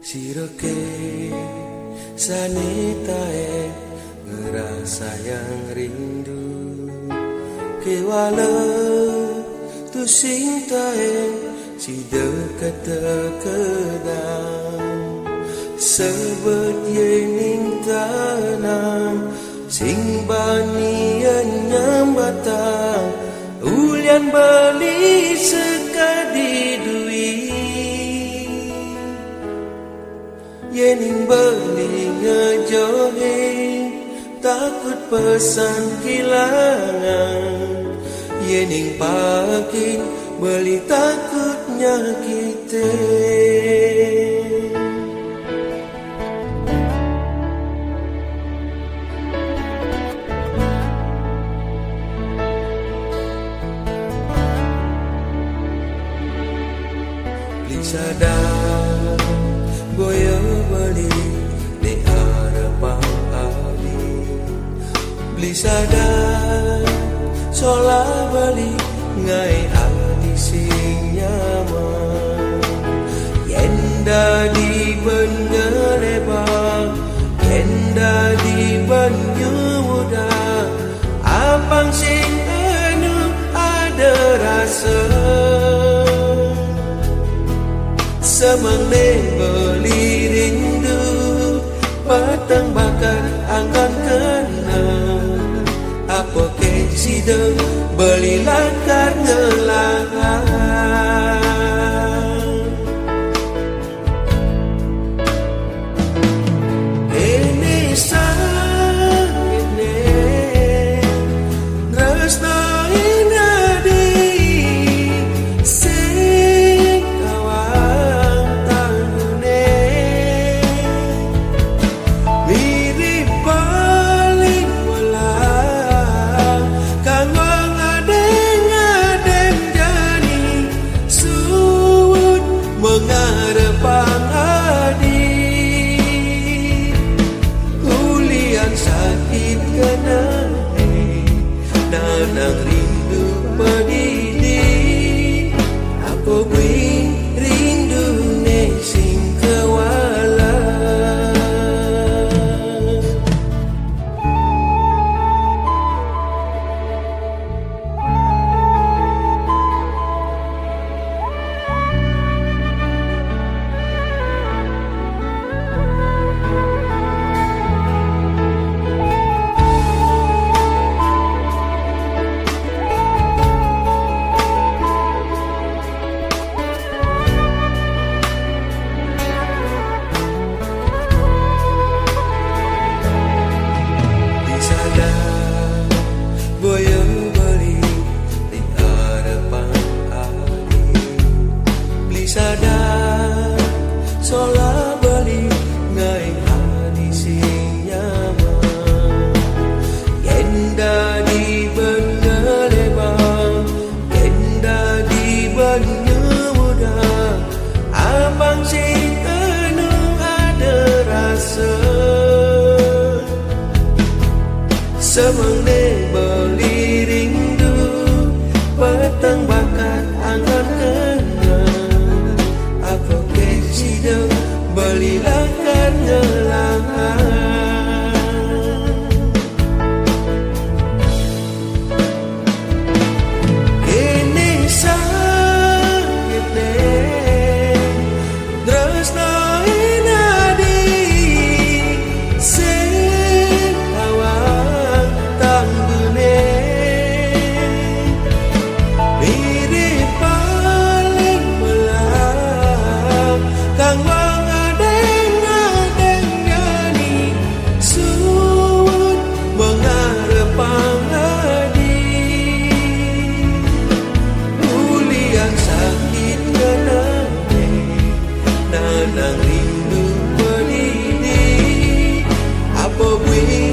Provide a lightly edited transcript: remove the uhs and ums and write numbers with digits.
Siroke sanitae ngerasa yang rindu kewala tu sing tae si dekat terkedang sebut yening tanam sing banian nyambatang ulian beli sekadi duit yening beli ngejohin takut pesan kehilangan yening pakin beli takut nyakitin. Beli sadar boyo beli di harapan ali beli sadar sola beli ngai ali sing nyaman yenda di bengereba yenda di banyu muda apang sing anu ada rasa semang beli rindu patang bakar angkat kenang apa ke sidang beli lakar ngelang ini sakit ne resna inadi sing kawang tanggune mirip paling walang kangwang adeng-adeng jani suut mengarep pangadi ulian sakit kenane nanang rindu pedidi apa gue rindu ne sing kewala boyong beli di harapan ali beli sadar sola beli ngai ali sing nyaman yenda di bengereba yenda di banyu muda abang sing anu ada rasa semang beli rindu petang bakar angkat kenang apa ke sidang beli lakar ngelang ini sakit ne tresna inadi sing kawang tanggune mirip paling belang kangwang adeng-adeng nyanyi suut mengarep pangadi ulian sakit kenane nanang rindu pedidi apa gue